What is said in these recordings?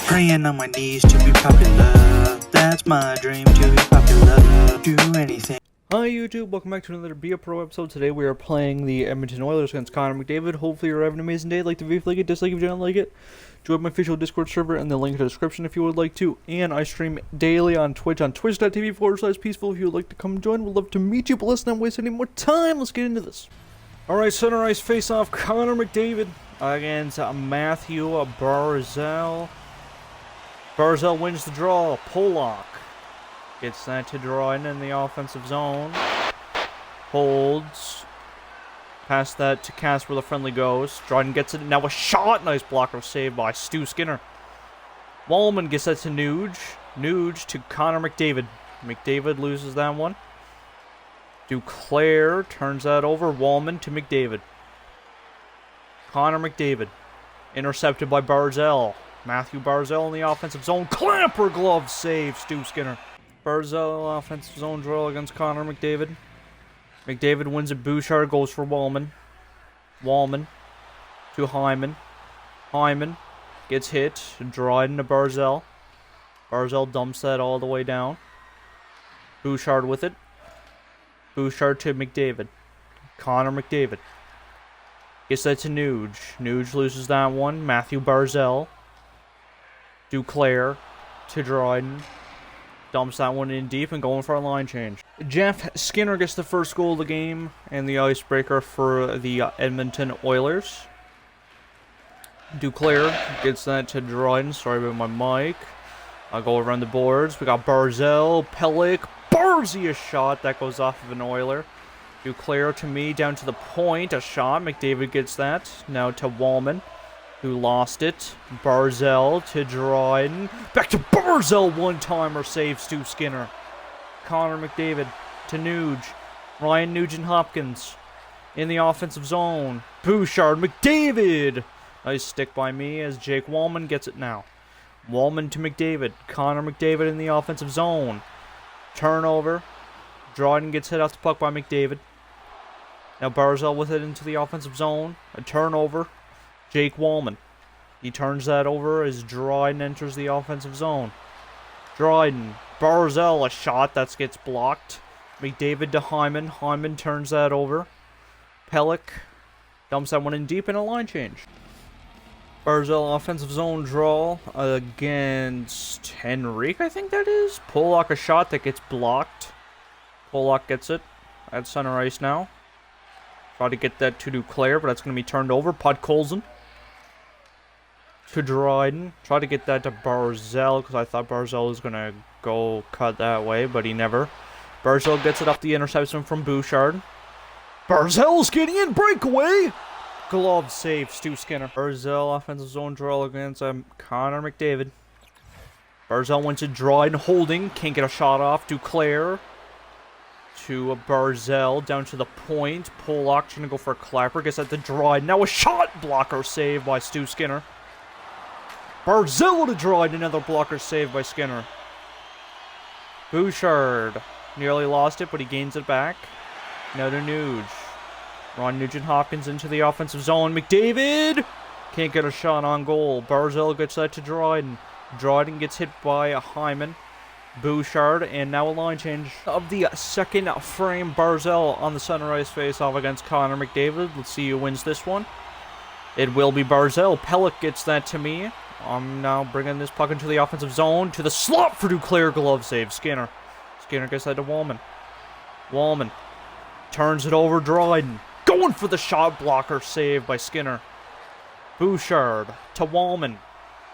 Praying on my knees to be popular. That's my dream, to be popular. Do anything. Hi YouTube, welcome back to another Be A Pro episode. Today we are playing the Edmonton Oilers against Connor McDavid. Hopefully you're having an amazing day. Like the video if you like it, dislike if you don't like it. Join my official Discord server in the link in the description if you would like to. And I stream daily on Twitch on twitch.tv/peaceful if you would like to come join. We'd love to meet you, but let's not waste any more time. Let's get into this. Alright, center ice face-off, Connor McDavid against Matthew Barzal. Barzal wins the draw. Pollock gets that to Dryden in the offensive zone. Holds. Pass that to Casper, the friendly goes. Dryden gets it. Now a shot. Nice blocker save by Stu Skinner. Wallman gets that to Nuge. Nuge to Connor McDavid. McDavid loses that one. Duclair turns that over. Wallman to McDavid. Connor McDavid. Intercepted by Barzal. Matthew Barzal in the offensive zone. Clamper glove save. Stu Skinner. Barzal offensive zone drill against Connor McDavid. McDavid wins it. Bouchard goes for Wallman. Wallman to Hyman. Hyman gets hit. Dryden to Barzal. Barzal dumps that all the way down. Bouchard with it. Bouchard to McDavid. Connor McDavid gets that to Nuge. Nuge loses that one. Matthew Barzal. Duclair to Dryden. Dumps that one in deep and going for a line change. Jeff Skinner gets the first goal of the game and the icebreaker for the Edmonton Oilers. Duclair gets that to Dryden. Sorry about my mic. I'll go around the boards. We got Barzal, Pellick, Barzy, a shot that goes off of an Oiler. Duclair to me, down to the point, a shot. McDavid gets that. Now to Wallman, who lost it. Barzal to Dryden. Back to Barzal, one-timer save Stu Skinner. Connor McDavid to Nuge. Ryan Nugent-Hopkins in the offensive zone. Bouchard, McDavid. Nice stick by me as Jake Wallman gets it now. Wallman to McDavid. Connor McDavid in the offensive zone. Turnover. Dryden gets hit off the puck by McDavid. Now Barzal with it into the offensive zone. A turnover. Jake Wallman. He turns that over as Dryden enters the offensive zone. Dryden. Barzal, a shot that gets blocked. McDavid to Hyman. Hyman turns that over. Pellick dumps that one in deep in a line change. Barzal offensive zone draw against Henrique, I think that is. Pollock, a shot that gets blocked. Pollock gets it at center ice now. Try to get that to Duclair, but that's going to be turned over. Podkolzin to Dryden. Try to get that to Barzal, because I thought Barzal was going to go cut that way, but he never. Barzal gets it off the interception from Bouchard. Barzal's getting in. Breakaway. Glove save, Stu Skinner. Barzal offensive zone draw against Connor McDavid. Barzal went to Dryden, holding. Can't get a shot off. Duclair to Barzal, down to the point. Pollock trying to go for a clapper. Gets that to Dryden. Now a shot blocker save by Stu Skinner. Barzal to Dryden. Another blocker save by Skinner. Bouchard nearly lost it, but he gains it back. Now to Nuge. Ron Nugent-Hopkins into the offensive zone. McDavid can't get a shot on goal. Barzal gets that to Dryden. Dryden gets hit by Hyman. Bouchard, and now a line change of the second frame. Barzal on the center ice face-off against Connor McDavid. Let's see who wins this one. It will be Barzal. Pellick gets that to me. I'm now bringing this puck into the offensive zone. To the slot for Duclair, glove save. Skinner. Skinner gets that to Wallman. Wallman turns it over. Dryden going for the shot blocker save by Skinner. Bouchard to Wallman.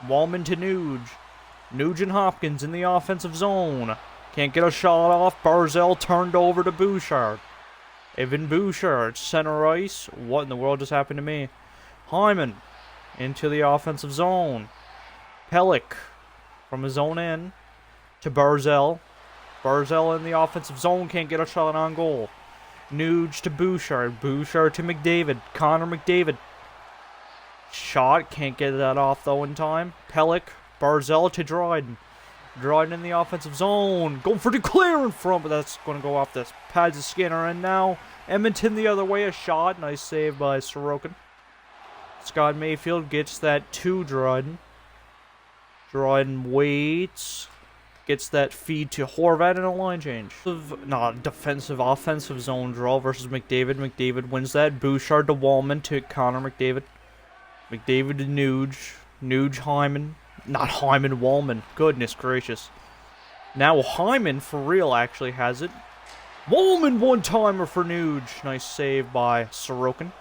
Wallman to Nuge. Nugent-Hopkins in the offensive zone. Can't get a shot off. Barzal turned over to Bouchard. Evan Bouchard, center ice. What in the world just happened to me? Hyman into the offensive zone. Pellick from his own end to Barzal. Barzal in the offensive zone. Can't get a shot on goal. Nuge to Bouchard. Bouchard to McDavid. Connor McDavid. Shot. Can't get that off though in time. Pellick. Barzal to Dryden. Dryden in the offensive zone. Going for Duclair in front, but that's going to go off the pads of Skinner. And now Edmonton the other way. A shot. Nice save by Sorokin. Scott Mayfield gets that to Dryden. Dryden waits. Gets that feed to Horvat in a line change. Defensive, offensive zone draw versus McDavid. McDavid wins that. Bouchard to Wallman to Connor McDavid. McDavid to Nuge. Nuge Hyman. Not Hyman, Wallman. Goodness gracious. Now Hyman, for real, actually has it. Wallman one-timer for Nuge. Nice save by Sorokin.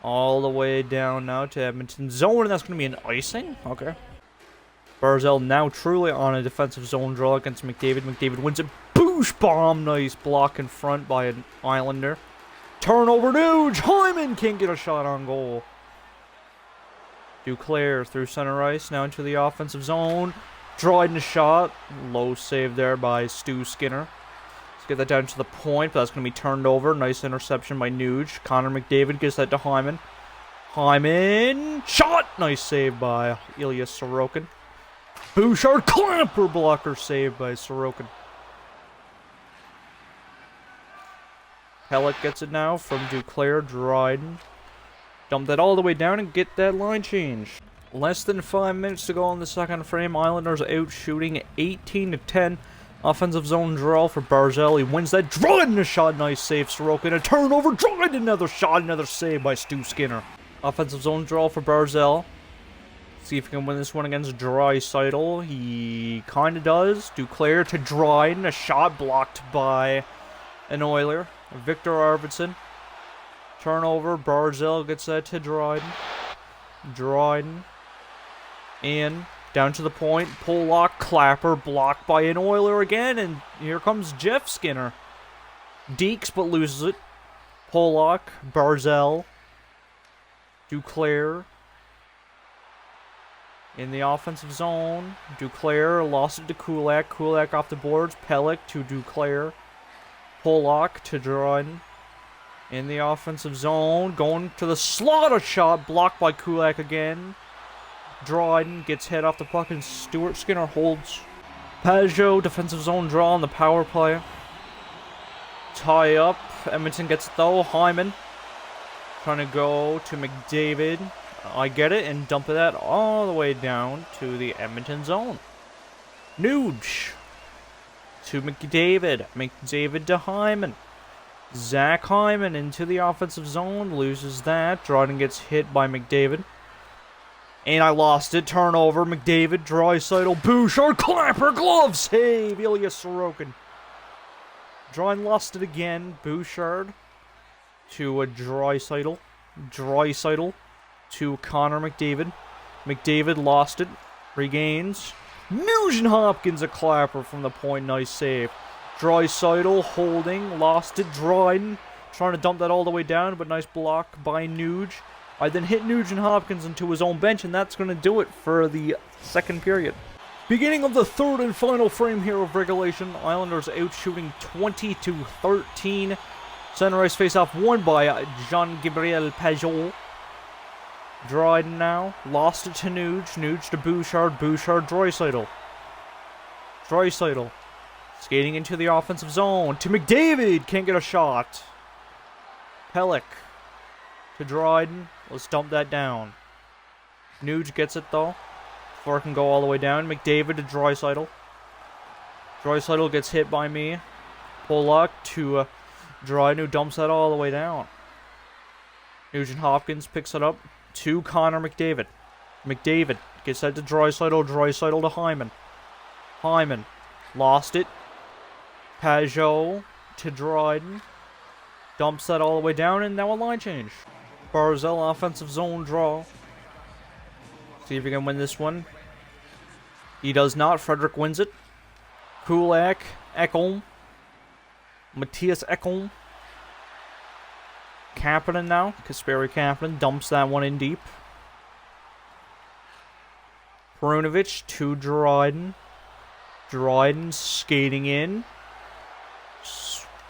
All the way down now to Edmonton zone, and that's going to be an icing? Okay. Barzal now truly on a defensive zone draw against McDavid. McDavid wins it. Boosh bomb. Nice block in front by an Islander. Turnover, Nuge. Hyman can't get a shot on goal. Duclair through center ice, now into the offensive zone. Dryden a shot. Low save there by Stu Skinner. Let's get that down to the point, but that's going to be turned over. Nice interception by Nuge. Connor McDavid gives that to Hyman. Hyman. Shot! Nice save by Ilya Sorokin. Bouchard clamper blocker save by Sorokin. Pellick gets it now from Duclair. Dryden. Dump that all the way down and get that line change. Less than 5 minutes to go in the second frame. Islanders out shooting 18-10. Offensive zone draw for Barzal. He wins that. Dryden a shot. Nice save. Sorokin. A turnover. Dryden another shot. Another save by Stu Skinner. Offensive zone draw for Barzal. See if he can win this one against Draisaitl. He kind of does. Duclair to Dryden. A shot blocked by an Oiler. Victor Arvidsson. Turnover. Barzal gets that to Dryden. Dryden. In. Down to the point. Pollock. Clapper. Blocked by an Oiler again. And here comes Jeff Skinner. Deeks but loses it. Pollock. Barzal. Duclair. In the offensive zone. Duclair lost it to Kulak. Kulak off the boards. Pellick to Duclair. Pollock to Dryden. In the offensive zone. Going to the slot. A shot blocked by Kulak again. Dryden gets hit off the puck and Stuart Skinner holds. Pajot, defensive zone draw on the power play. Tie up. Edmonton gets it though. Hyman. Trying to go to McDavid. I get it and dump that all the way down to the Edmonton zone. Nuge to McDavid. McDavid to Hyman. Zach Hyman into the offensive zone. Loses that. Dryden gets hit by McDavid. And I lost it. Turnover. McDavid. Draisaitl. Bouchard. Clapper. Glove save. Ilya Sorokin. Dryden lost it again. Bouchard to a Draisaitl. Draisaitl to Connor McDavid. McDavid lost it. Regains. Nugent Hopkins a clapper from the point. Nice save. Draisaitl holding. Lost it. Dryden trying to dump that all the way down, but nice block by Nuge. I then hit Nugent Hopkins into his own bench, and that's going to do it for the second period. Beginning of the third and final frame here of regulation. Islanders out shooting 20-13. Center ice face-off won by Jean-Gabriel Pajot. Dryden now. Lost it to Nuge. Nuge to Bouchard. Bouchard, Draisaitl. Draisaitl. Skating into the offensive zone. To McDavid. Can't get a shot. Pellick. To Dryden. Let's dump that down. Nuge gets it though. Before it can go all the way down. McDavid to Draisaitl. Draisaitl gets hit by me. Pollock to Dryden, who dumps that all the way down. Nugent Hopkins picks it up to Connor McDavid. McDavid gets that to Draisaitl. Draisaitl to Hyman. Hyman lost it. Pajot to Dryden. Dumps that all the way down, and now a line change. Barzal offensive zone draw. See if he can win this one. He does not. Frederick wins it. Kulak, Ekholm. Matthias Ekholm. Kapanen now. Kasperi Kapanen dumps that one in deep. Perunovic to Dryden. Dryden skating in.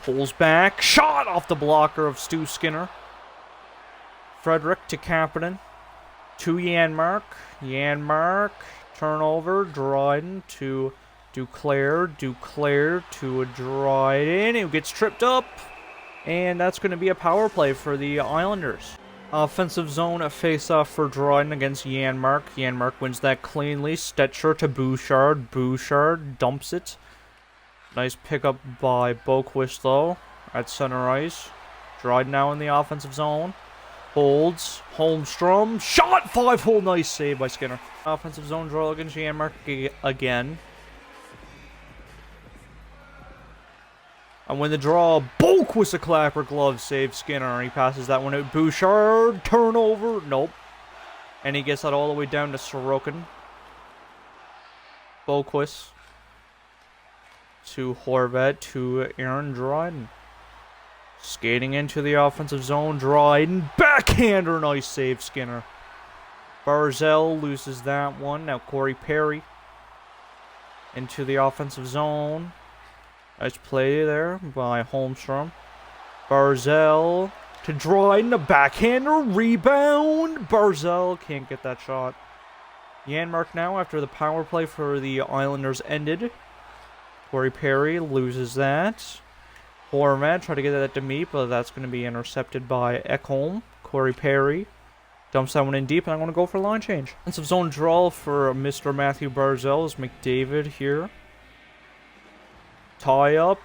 Pulls back. Shot off the blocker of Stu Skinner. Frederick to Kapanen. To Janmark. Janmark. Turnover. Dryden to Duclair. Duclair to a Dryden, who gets tripped up. And that's going to be a power play for the Islanders. Offensive zone, a face-off for Dryden against Janmark. Janmark wins that cleanly. Stetcher to Bouchard. Bouchard dumps it. Nice pickup by Boquist, though, at center ice. Dryden now in the offensive zone. Holds. Holmstrom. Shot! 5-hole. Nice save by Skinner. Offensive zone draw against Janmark again. And when the draw, Boquist a clapper glove save Skinner. He passes that one out. Bouchard. Turnover. Nope. And he gets that all the way down to Sorokin. Boquist. To Horvat. To Aaron Dryden. Skating into the offensive zone. Dryden. Backhander. Nice save, Skinner. Barzell loses that one. Now Corey Perry. Into the offensive zone. Nice play there by Holmstrom. Barzell to Dryden. A backhander. Rebound. Barzell can't get that shot. Janmark now after the power play for the Islanders ended. Corey Perry loses that. Horvat try to get that to meet, but that's going to be intercepted by Ekholm. Corey Perry dumps that one in deep, and I'm going to go for a line change. Offensive zone draw for Mr. Matthew Barzell is McDavid here. Tie up.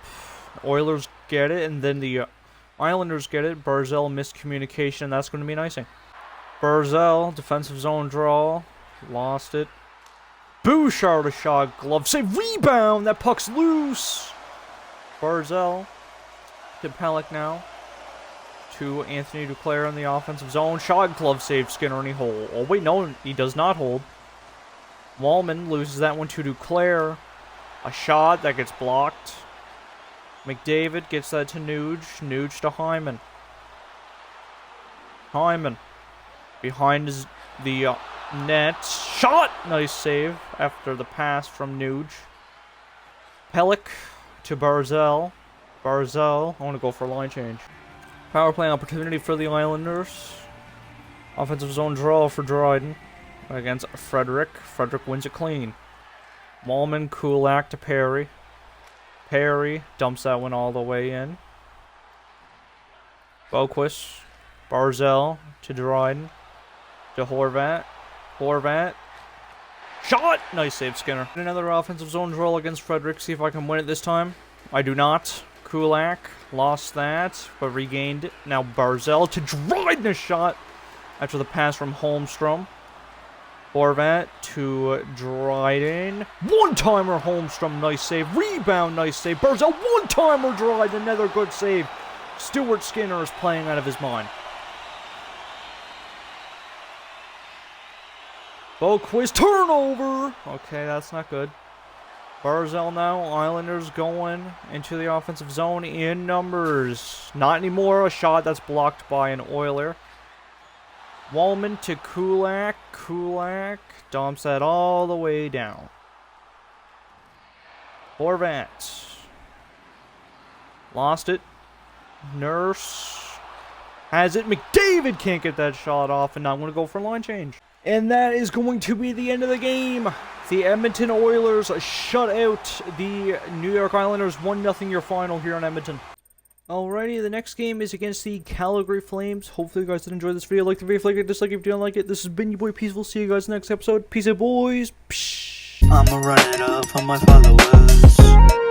Oilers get it, and then the Islanders get it. Barzell miscommunication. That's going to be an icing. Barzell, defensive zone draw. Lost it. Bouchard a shot. Glove save. Rebound. That puck's loose. Barzell to Pelech now. To Anthony Duclair in the offensive zone. Shot. Glove save. Skinner in the hole. Oh, wait. No, he does not hold. Wallman loses that one to Duclair. A shot that gets blocked. McDavid gets that to Nuge. Nuge to Hyman. Hyman. Behind the net. Shot! Nice save after the pass from Nuge. Pelech to Barzell. Barzell. I want to go for a line change. Power play opportunity for the Islanders. Offensive zone draw for Dryden against Frederick. Frederick wins it clean. Wallman, Kulak to Perry. Perry dumps that one all the way in. Boquist. Barzell to Dryden. To Horvat. Horvat. Shot! Nice save, Skinner. Another offensive zone draw against Frederick. See if I can win it this time. I do not. Kulak lost that, but regained it. Now Barzell to Dryden, a shot after the pass from Holmstrom. Horvat to Dryden. One-timer Holmstrom, nice save. Rebound, nice save. Barzell, one-timer Dryden, another good save. Stuart Skinner is playing out of his mind. Boquist, turnover! Okay, that's not good. Barzell now, Islanders going into the offensive zone in numbers. Not anymore, a shot that's blocked by an Oiler. Wallman to Kulak. Kulak dumps that all the way down. Horvat. Lost it. Nurse has it. McDavid can't get that shot off, and now I'm going to go for a line change. And that is going to be the end of the game. The Edmonton Oilers shut out the New York Islanders. 1-0 your final here in Edmonton. Alrighty, the next game is against the Calgary Flames. Hopefully you guys did enjoy this video. Like the video, like it, dislike it if you don't like it. This has been your boy Peaceful. See you guys next episode. Peace out, boys. Psh. I'ma run it up for my followers.